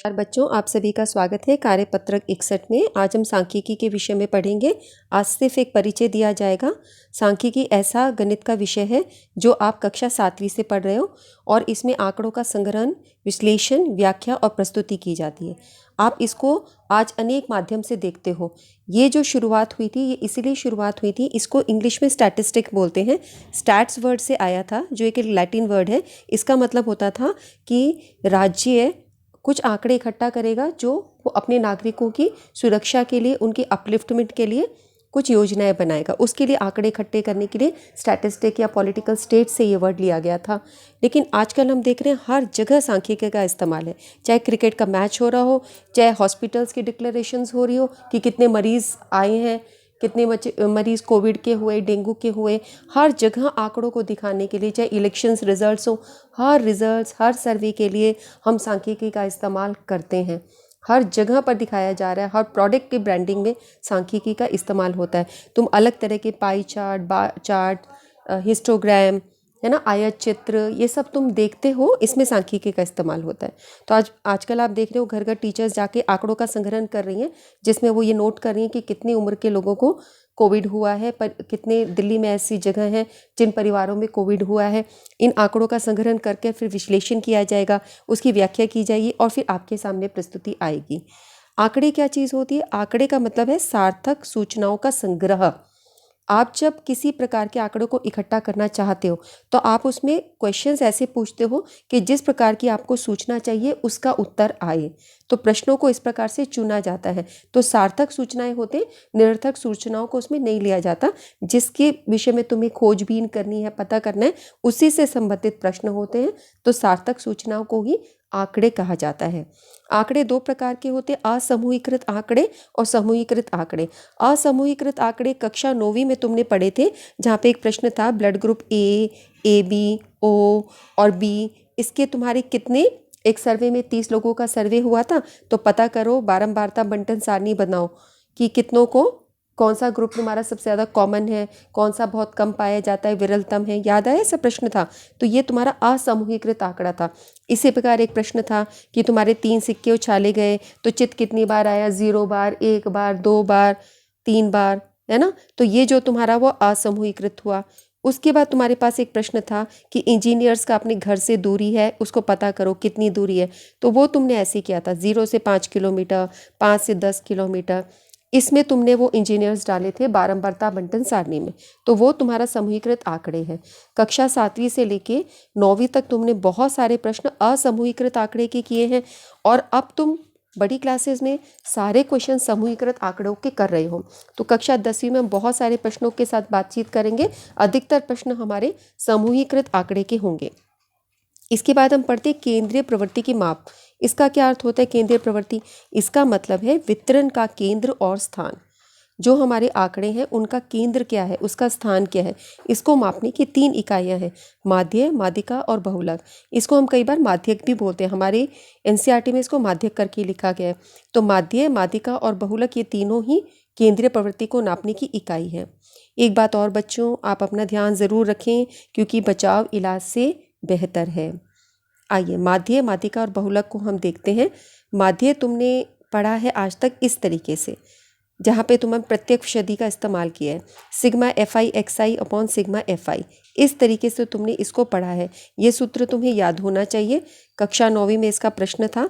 बच्चों, आप सभी का स्वागत है कार्यपत्रक 61 में। आज हम सांख्यिकी के विषय में पढ़ेंगे। आज सिर्फ एक परिचय दिया जाएगा। सांख्यिकी ऐसा गणित का विषय है जो आप कक्षा 7वीं से पढ़ रहे हो और इसमें आंकड़ों का संग्रहण, विश्लेषण, व्याख्या और प्रस्तुति की जाती है। आप इसको आज अनेक माध्यम से देखते हो। ये जो शुरुआत हुई थी, ये इसीलिए शुरुआत हुई थी, इसको इंग्लिश में स्टैटिस्टिक बोलते हैं। स्टैट्स वर्ड से आया था, जो एक लैटिन वर्ड है। इसका मतलब होता था कि राज्य कुछ आंकड़े इकट्ठा करेगा जो वो अपने नागरिकों की सुरक्षा के लिए, उनकी अपलिफ्टमेंट के लिए कुछ योजनाएं बनाएगा। उसके लिए आंकड़े इकट्ठे करने के लिए स्टैटिस्टिक या पॉलिटिकल स्टेट से ये वर्ड लिया गया था। लेकिन आजकल हम देख रहे हैं हर जगह सांख्यिकी का इस्तेमाल है। चाहे क्रिकेट का मैच हो रहा हो, चाहे हॉस्पिटल्स की डिक्लेरेशंस हो रही हो कि कितने मरीज़ आए हैं, कितने मरीज़ कोविड के हुए, डेंगू के हुए। हर जगह आंकड़ों को दिखाने के लिए, चाहे इलेक्शंस रिजल्ट्स हो, हर रिजल्ट्स, हर सर्वे के लिए हम सांख्यिकी का इस्तेमाल करते हैं। हर जगह पर दिखाया जा रहा है। हर प्रोडक्ट की ब्रांडिंग में सांख्यिकी का इस्तेमाल होता है। तुम अलग तरह के pie chart, bar chart, histogram, है ना, आयत चित्र, ये सब तुम देखते हो, इसमें सांख्यिकी का इस्तेमाल होता है। तो आजकल आप देख रहे हो घर घर टीचर्स जाके आंकड़ों का संग्रहण कर रही हैं, जिसमें वो ये नोट कर रही हैं कि कितनी उम्र के लोगों को कोविड हुआ है, पर कितने दिल्ली में ऐसी जगह हैं जिन परिवारों में कोविड हुआ है। इन आंकड़ों का संग्रहण करके फिर विश्लेषण किया जाएगा, उसकी व्याख्या की जाएगी और फिर आपके सामने प्रस्तुति आएगी। आंकड़े क्या चीज़ होती है? आंकड़े का मतलब है सार्थक सूचनाओं का संग्रह। आप जब किसी प्रकार के आंकड़ों को इकट्ठा करना चाहते हो तो आप उसमें क्वेश्चंस ऐसे पूछते हो कि जिस प्रकार की आपको सूचना चाहिए उसका उत्तर आए। तो प्रश्नों को इस प्रकार से चुना जाता है। तो सार्थक सूचनाएं होते, निरर्थक सूचनाओं को उसमें नहीं लिया जाता। जिसके विषय में तुम्हें खोजबीन करनी है, पता करना है, उसी से संबंधित प्रश्न होते हैं। तो सार्थक सूचनाओं को ही आंकड़े कहा जाता है। आंकड़े दो प्रकार के होते हैं, असमूहीकृत आंकड़े और समूहीकृत आंकड़े। असमूहीकृत आंकड़े कक्षा 9वीं में तुमने पढ़े थे, जहाँ पे एक प्रश्न था ब्लड ग्रुप ए बी, ओ और बी, इसके तुम्हारे कितने, एक सर्वे में 30 लोगों का सर्वे हुआ था, तो पता करो, बारंबारता बंटन सारणी बनाओ कि कितनों को, कौन सा ग्रुप तुम्हारा सबसे ज़्यादा कॉमन है, कौन सा बहुत कम पाया जाता है, विरलतम है। याद आया ऐसा प्रश्न था? तो ये तुम्हारा असमूहीकृत आंकड़ा था। इसी प्रकार एक प्रश्न था कि तुम्हारे 3 सिक्के उछाले गए तो चित कितनी बार आया? 0 बार, 1 बार, 2 बार, 3 बार, है ना। तो ये जो तुम्हारा वो असमूहीकृत हुआ। उसके बाद तुम्हारे पास एक प्रश्न था कि इंजीनियर्स का अपने घर से दूरी है, उसको पता करो कितनी दूरी है। तो वो तुमने ऐसे किया था, 0 से 5 किलोमीटर, 5 से 10 किलोमीटर। इसमें तुमने वो इंजीनियर्स डाले थे बारंबारता बंटन सारणी में। तो वो तुम्हारा समूहीकृत आंकड़े हैं। कक्षा 7वीं से लेके 9वीं तक तुमने बहुत सारे प्रश्न असमूहीकृत आंकड़े के किए हैं और अब तुम बड़ी क्लासेस में सारे क्वेश्चन समूहीकृत आंकड़ों के कर रहे हो। तो कक्षा 10वीं में हम बहुत सारे प्रश्नों के साथ बातचीत करेंगे। अधिकतर प्रश्न हमारे समूहीकृत आंकड़े के होंगे। इसके बाद हम पढ़ते हैं केंद्रीय प्रवृत्ति की माप। इसका क्या अर्थ होता है केंद्रीय प्रवृत्ति? इसका मतलब है वितरण का केंद्र और स्थान। जो हमारे आंकड़े हैं उनका केंद्र क्या है, उसका स्थान क्या है, इसको मापने की 3 इकाइयां हैं, माध्य, माध्यिका और बहुलक। इसको हम कई बार माध्यक भी बोलते हैं। हमारे एनसीईआरटी में इसको माध्यक करके लिखा गया है। तो माध्य, माध्यिका और बहुलक, ये तीनों ही केंद्रीय प्रवृत्ति को नापने की इकाई है। एक बात और बच्चों, आप अपना ध्यान ज़रूर रखें क्योंकि बचाव इलाज से बेहतर है। आइए माध्य, माध्यिका और बहुलक को हम देखते हैं। माध्य तुमने पढ़ा है आज तक इस तरीके से, जहाँ पे तुमने प्रत्यक्ष विधि का इस्तेमाल किया है, sigma F I x I upon sigma F I. इस तरीके से तुमने इसको पढ़ा है। ये सूत्र तुम्हें याद होना चाहिए। कक्षा 9वीं में इसका प्रश्न था,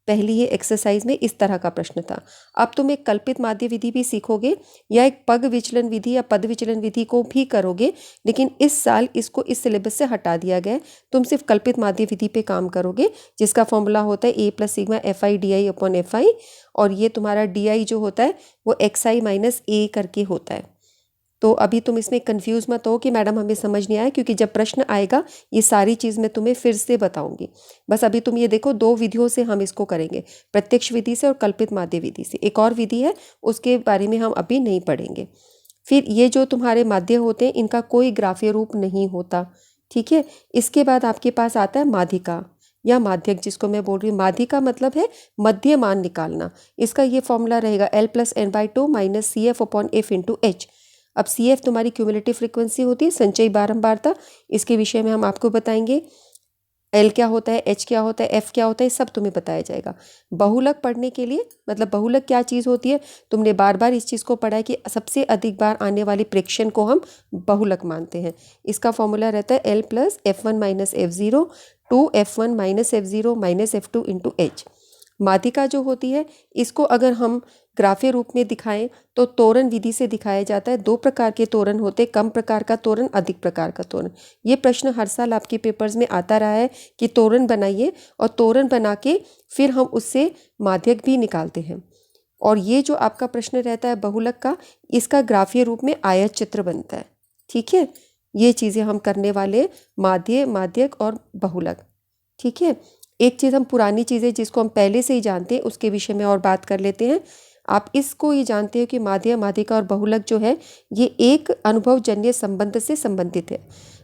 पहली ये एक्सरसाइज में इस तरह का प्रश्न था। अब तुम एक कल्पित माध्य विधि भी सीखोगे या एक पग विचलन विधि या पद विचलन विधि को भी करोगे, लेकिन इस साल इसको इस सिलेबस से हटा दिया गया है। तुम सिर्फ कल्पित माध्य विधि पे काम करोगे, जिसका फॉर्मूला होता है a plus sigma F I D I upon F I, और ये तुम्हारा डी आई जो होता है वो एक्स आई माइनस ए करके होता है। तो अभी तुम इसमें कंफ्यूज मत हो कि मैडम हमें समझ नहीं आया, क्योंकि जब प्रश्न आएगा ये सारी चीज़ मैं तुम्हें फिर से बताऊंगी। बस अभी तुम ये देखो, 2 विधियों से हम इसको करेंगे, प्रत्यक्ष विधि से और कल्पित माध्य विधि से। एक और विधि है, उसके बारे में हम अभी नहीं पढ़ेंगे। फिर ये जो तुम्हारे माध्य होते हैं इनका कोई ग्राफीय रूप नहीं होता, ठीक है। इसके बाद आपके पास आता है माध्यिका या माध्यक, जिसको मैं बोल रही हूँ। माध्यिका मतलब है मध्य मान निकालना। इसका ये फॉर्मूला रहेगा L plus N by 2 minus C F upon F into H. अब सी एफ तुम्हारी क्यूमुलेटिव फ्रीक्वेंसी होती है, संचयी बारंबारता। इसके विषय में हम आपको बताएंगे। एल क्या होता है, एच क्या होता है, एफ क्या होता है, सब तुम्हें बताया जाएगा। बहुलक पढ़ने के लिए मतलब बहुलक क्या चीज़ होती है, तुमने बार बार इस चीज़ को पढ़ा है कि सबसे अधिक बार आने वाली प्रेक्षण को हम बहुलक मानते हैं। इसका फॉर्मूला रहता है L plus F one minus F zero two F one minus F zero minus F two into H. माध्यिका जो होती है इसको अगर हम ग्राफीय रूप में दिखाएं तो तोरण विधि से दिखाया जाता है। दो प्रकार के तोरण होते हैं, कम प्रकार का तोरण, अधिक प्रकार का तोरण। ये प्रश्न हर साल आपके पेपर्स में आता रहा है कि तोरण बनाइए, और तोरण बना के फिर हम उससे माध्यक भी निकालते हैं। और ये जो आपका प्रश्न रहता है बहुलक का, इसका ग्राफीय रूप में आयत चित्र बनता है। ठीक है, ये चीज़ें हम करने वाले माध्य, माध्यक और बहुलक। ठीक है, एक चीज़ हम पुरानी चीज़ें जिसको हम पहले से ही जानते हैं उसके विषय में और बात कर लेते हैं। आप इसको ये जानते हो कि माध्य, माध्यिका और बहुलक जो है ये एक अनुभवजन्य संबंध से संबंधित है।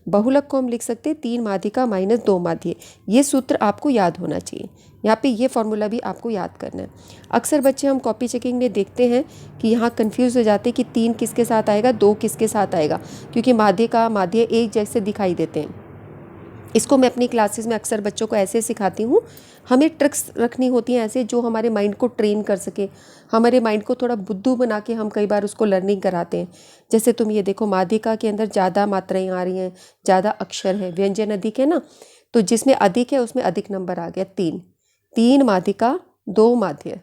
बहुलक को हम लिख सकते हैं 3 माध्यिका माइनस 2 माध्य। ये सूत्र आपको याद होना चाहिए। यहाँ पे ये फॉर्मूला भी आपको याद करना है। अक्सर बच्चे हम कॉपी चेकिंग में देखते हैं कि यहाँ कंफ्यूज हो जाते हैं कि 3 किसके साथ आएगा, 2 किसके साथ आएगा, क्योंकि माध्यिका माध्य एक जैसे दिखाई देते हैं। इसको मैं अपनी क्लासेस में अक्सर बच्चों को ऐसे सिखाती हूँ। हमें ट्रिक्स रखनी होती हैं ऐसे जो हमारे माइंड को ट्रेन कर सके, हमारे माइंड को थोड़ा बुद्धू बना के हम कई बार उसको लर्निंग कराते हैं। जैसे तुम ये देखो, माध्यिका के अंदर ज़्यादा मात्राएं आ रही हैं, ज़्यादा अक्षर है, व्यंजन अधिक है ना, तो जिसमें अधिक है उसमें अधिक नंबर आ गया 3। 3 माध्यिका 2 माध्य।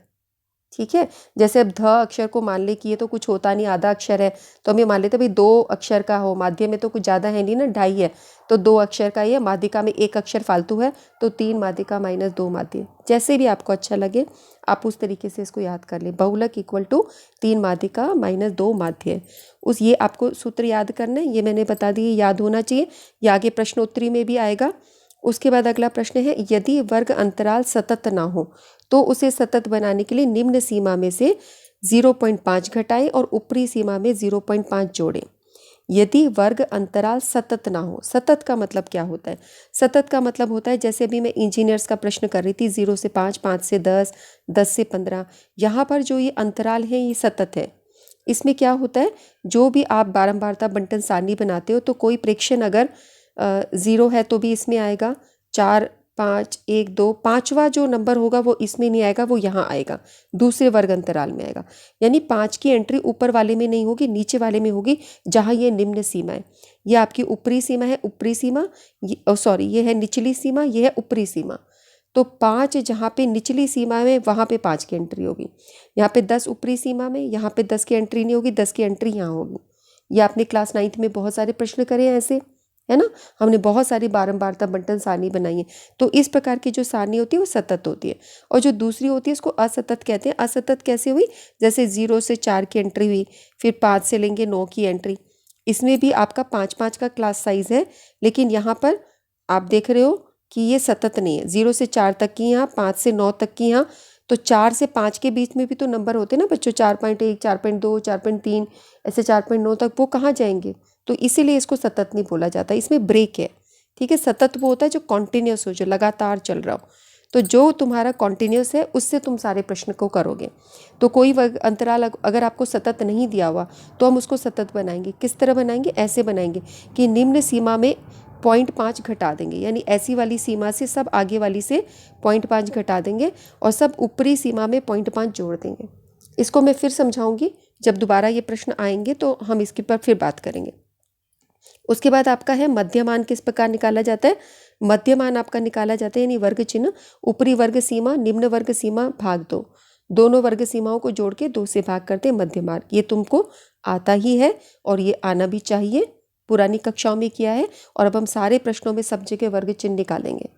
ठीक है, जैसे अब ध अक्षर को मान ले कि ये तो कुछ होता नहीं, आधा अक्षर है, तो हम ये मान लेते भाई 2 अक्षर का हो, माध्य में तो कुछ ज़्यादा है नहीं ना, 2.5 है, तो 2 अक्षर का ही है। माध्यिका में 1 अक्षर फालतू है, तो 3 माध्यिका माइनस 2 माध्य। जैसे भी आपको अच्छा लगे आप उस तरीके से इसको याद कर ले। बहुलक इक्वल टू 3 माध्यिका माइनस 2 माध्य। उस ये आपको सूत्र याद करना है, ये मैंने बता दी, याद होना चाहिए, ये आगे प्रश्नोत्तरी में भी आएगा। उसके बाद अगला प्रश्न है, यदि वर्ग अंतराल सतत ना हो तो उसे सतत बनाने के लिए निम्न सीमा में से 0.5 घटाएं और ऊपरी सीमा में 0.5 जोड़ें। यदि वर्ग अंतराल सतत ना हो, सतत का मतलब क्या होता है? सतत का मतलब होता है, जैसे अभी मैं इंजीनियर्स का प्रश्न कर रही थी, 0 से 5, 5 से 10, 10 से 15, यहाँ पर जो ये अंतराल है ये सतत है। इसमें क्या होता है, जो भी आप बारंबारता बंटन सारणी बनाते हो तो कोई प्रेक्षण अगर 0 है तो भी इसमें आएगा, 4, 5, 1, 2, 5वां जो नंबर होगा वो इसमें नहीं आएगा, वो यहाँ आएगा, दूसरे वर्ग अंतराल में आएगा। यानी 5 की एंट्री ऊपर वाले में नहीं होगी, नीचे वाले में होगी, जहाँ ये निम्न सीमा है। ये आपकी ऊपरी सीमा है, ऊपरी सीमा, ये है निचली सीमा, ये है ऊपरी सीमा। तो 5 जहाँ पे निचली सीमा में वहाँ पे 5 की एंट्री होगी। यहाँ पे 10 ऊपरी सीमा में, यहाँ पे 10 की एंट्री नहीं होगी, 10 की एंट्री यहाँ होगी। ये आपने क्लास 9th में बहुत सारे प्रश्न करे हैं ऐसे, है ना, हमने बहुत सारी बारंबारता बंटन सारणी बनाई है। तो इस प्रकार की जो सारणी होती है वो सतत होती है, और जो दूसरी होती है उसको असतत कहते हैं। असतत कैसे हुई, जैसे 0 से 4 की एंट्री हुई, फिर 5 से लेंगे 9 की एंट्री। इसमें भी आपका 5-5 का क्लास साइज है, लेकिन यहाँ पर आप देख रहे हो कि ये सतत नहीं है। 0 से 4 तक की यहाँ, 5 से 9 तक की यहाँ, तो 4 से 5 के बीच में भी तो नंबर होते हैं ना बच्चों, 4.1, 4.2, 4.3, ऐसे 4.9 तक, वो कहाँ जाएंगे? तो इसीलिए इसको सतत नहीं बोला जाता, इसमें ब्रेक है। ठीक है, सतत वो होता है जो कॉन्टिन्यूस हो, जो लगातार चल रहा हो। तो जो तुम्हारा कॉन्टिन्यूस है उससे तुम सारे प्रश्न को करोगे। तो कोई अंतराल अगर आपको सतत नहीं दिया हुआ तो हम उसको सतत बनाएंगे। किस तरह बनाएंगे? ऐसे बनाएंगे कि निम्न सीमा में 0.5 घटा देंगे, यानी ऐसी वाली सीमा से सब आगे वाली से 0.5 घटा देंगे और सब ऊपरी सीमा में 0.5 जोड़ देंगे। इसको मैं फिर समझाऊंगी, जब दोबारा ये प्रश्न आएंगे तो हम इसके पर फिर बात करेंगे। उसके बाद आपका है मध्यमान किस प्रकार निकाला जाता है? मध्यमान आपका निकाला जाता है, यानी वर्ग चिन्ह, ऊपरी वर्ग सीमा, निम्न वर्ग सीमा भाग 2, दोनों वर्ग सीमाओं को जोड़ के 2 से भाग करते हैं मध्यमान। ये तुमको आता ही है और ये आना भी चाहिए, पुरानी कक्षाओं में किया है, और अब हम सारे प्रश्नों में सब जगह वर्ग चिन्ह निकालेंगे।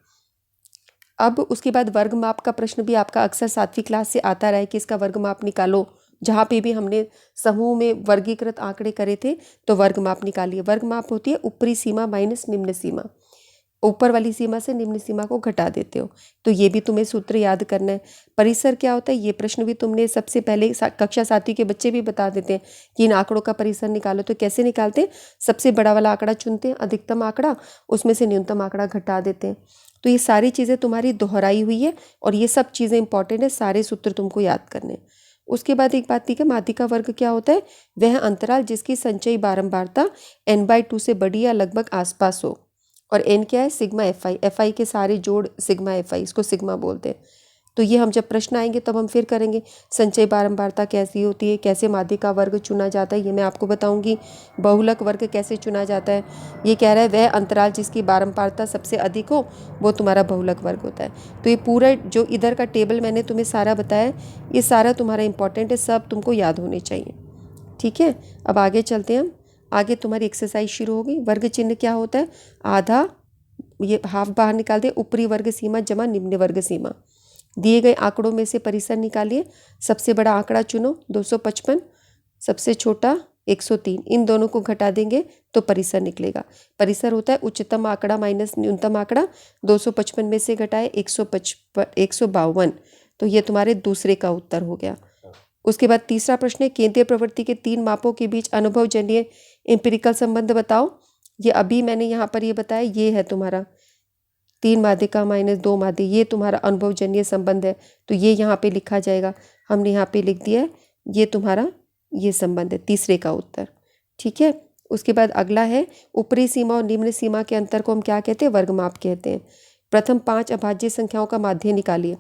अब उसके बाद वर्ग माप का प्रश्न भी आपका अक्सर 7वीं क्लास से आता रहा है कि इसका वर्ग माप निकालो। जहाँ पे भी हमने समूह में वर्गीकृत आंकड़े करे थे तो वर्ग माप निकालिए। वर्ग माप होती है ऊपरी सीमा माइनस निम्न सीमा, ऊपर वाली सीमा से निम्न सीमा को घटा देते हो। तो ये भी तुम्हें सूत्र याद करना है। परिसर क्या होता है, ये प्रश्न भी तुमने सबसे पहले कक्षा 7वीं के बच्चे भी बता देते हैं कि इन आंकड़ों का परिसर निकालो। तो कैसे निकालते हैं? सबसे बड़ा वाला आंकड़ा चुनते हैं, अधिकतम आंकड़ा, उसमें से न्यूनतम आंकड़ा घटा देते हैं। तो ये सारी चीज़ें तुम्हारी दोहराई हुई है और ये सब चीज़ें इंपॉर्टेंट है, सारे सूत्र तुमको याद करने हैं। उसके बाद एक बात ठीक है, माध्यिका वर्ग क्या होता है? वह अंतराल जिसकी संचयी बारंबारता n/2 से बड़ी या लगभग आसपास हो। और एन क्या है, सिग्मा एफ आई के सारे जोड़ सिग्मा एफ आई, इसको सिग्मा बोलते हैं। तो ये हम जब प्रश्न आएंगे तब हम फिर करेंगे। संचय बारंबारता कैसी होती है, कैसे माध्य का वर्ग चुना जाता है, ये मैं आपको बताऊंगी। बहुलक वर्ग कैसे चुना जाता है, ये कह रहा है वह अंतराल जिसकी बारंबारता सबसे अधिक हो वो तुम्हारा बहुलक वर्ग होता है। तो ये पूरा जो इधर का टेबल मैंने तुम्हें सारा बताया, ये सारा तुम्हारा इंपॉर्टेंट है, सब तुमको याद होने चाहिए। ठीक है, अब आगे चलते हैं हम। आगे तुम्हारी एक्सरसाइज शुरू होगी। वर्ग चिन्ह क्या होता है, आधा, ये हाफ बाहर निकाल दे, ऊपरी वर्ग सीमा जमा निम्न वर्ग सीमा। दिए गए आंकड़ों में से परिसर निकालिए। सबसे बड़ा आंकड़ा चुनो 255, सबसे छोटा 103, इन दोनों को घटा देंगे तो परिसर निकलेगा। परिसर होता है उच्चतम आंकड़ा माइनस न्यूनतम आंकड़ा। 255 में से घटाए 152, तो ये तुम्हारे दूसरे का उत्तर हो गया। उसके बाद तीसरा प्रश्न है, केंद्रीय प्रवृत्ति के 3 मापों के बीच अनुभवजन्य एम्पिरिकल संबंध बताओ। ये अभी मैंने यहाँ पर ये बताया, ये है तुम्हारा 3 माध्यिका माइनस 2 माध्य, ये तुम्हारा अनुभवजन्य संबंध है। तो ये यहाँ पे लिखा जाएगा, हमने यहाँ पे लिख दिया है, ये तुम्हारा ये संबंध है, तीसरे का उत्तर। ठीक है, उसके बाद अगला है, ऊपरी सीमा और निम्न सीमा के अंतर को हम क्या कहते हैं, वर्गमाप कहते हैं। प्रथम 5 अभाज्य संख्याओं का माध्य निकालिए।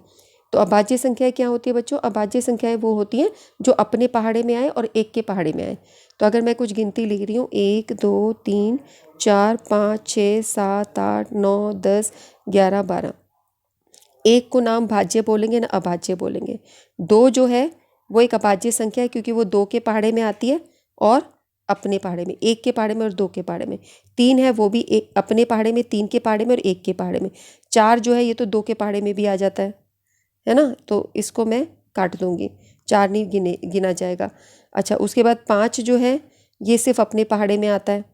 तो अभाज्य संख्याएं क्या होती है बच्चों, अभाज्य संख्याएं वो होती हैं जो अपने पहाड़े में आए और एक के पहाड़े में आए। तो अगर मैं कुछ गिनती लिख रही हूँ, 1 2 3 4 5 6 7 8 9 10 11 12, एक को नाम भाज्य बोलेंगे ना अभाज्य बोलेंगे। 2 जो है वो एक अभाज्य संख्या है क्योंकि वो 2 के पहाड़े में आती है और अपने पहाड़े में, एक के पहाड़े में और 2 के पहाड़े में। 3 है वो भी एक अपने पहाड़े में, 3 के पहाड़े में और एक के पहाड़े में। 4 जो है ये तो 2 के पहाड़े में भी आ जाता है ना, तो इसको मैं काट दूंगी, 4 नहीं गिना जाएगा। अच्छा, उसके बाद 5 जो है ये सिर्फ अपने पहाड़े में आता है।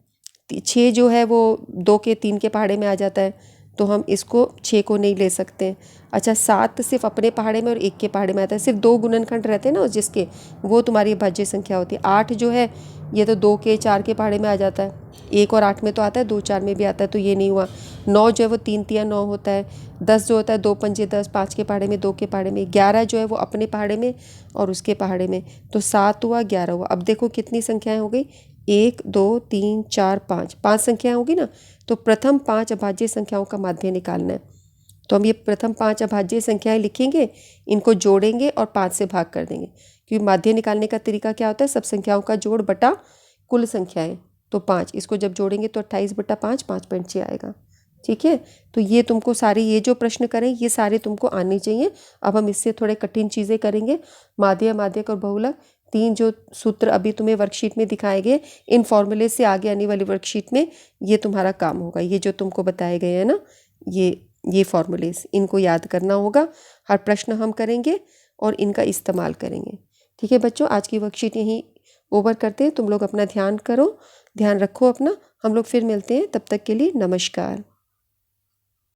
6 जो है वो 2 के 3 के पहाड़े में आ जाता है, तो हम इसको 6 को नहीं ले सकते। अच्छा, 7 सिर्फ अपने पहाड़े में और एक के पहाड़े में आता है, सिर्फ 2 गुणनखंड रहते हैं ना जिसके, वो तुम्हारी भाज्य संख्या होती है। 8 जो है ये तो 2 के 4 के पहाड़े में आ जाता है, 1 और 8 में तो आता है, 2 4 में भी आता है, तो ये नहीं हुआ। 9 जो है वो 3 तिया 9 होता है। 10 जो होता है 2 पंजे 10, 5 के पहाड़े में 2 के पहाड़े में। 11 जो है वो अपने पहाड़े में और उसके पहाड़े में, तो 7 हुआ 11 हुआ। अब देखो कितनी संख्याएं हो गई, 1 2 3 4 5, 5 संख्याएं होगी ना। तो प्रथम 5 अभाज्य संख्याओं का माध्य निकालना है। तो हम ये प्रथम 5 अभाज्य संख्याएं लिखेंगे, इनको जोड़ेंगे और 5 से भाग कर देंगे, क्योंकि माध्य निकालने का तरीका क्या होता है, सब संख्याओं का जोड़ बटा कुल संख्याएं। तो 5, इसको जब जोड़ेंगे तो 28 बटा 5, 5.6 आएगा। ठीक है, तो ये तुमको सारे ये जो प्रश्न करें ये सारे तुमको आने चाहिए। अब हम इससे थोड़े कठिन चीज़ें करेंगे। माध्य, माध्यक और बहुलक, 3 जो सूत्र अभी तुम्हें वर्कशीट में दिखाए गए, इन फॉर्मूले से आगे आने वाली वर्कशीट में ये तुम्हारा काम होगा। ये जो तुमको बताए गए हैं ना, ये फॉर्मूलेस, इनको याद करना होगा। हर प्रश्न हम करेंगे और इनका इस्तेमाल करेंगे। ठीक है बच्चों, आज की वर्कशीट यहीं ओवर करते हैं। तुम लोग अपना ध्यान करो, ध्यान रखो अपना। हम लोग फिर मिलते हैं, तब तक के लिए नमस्कार।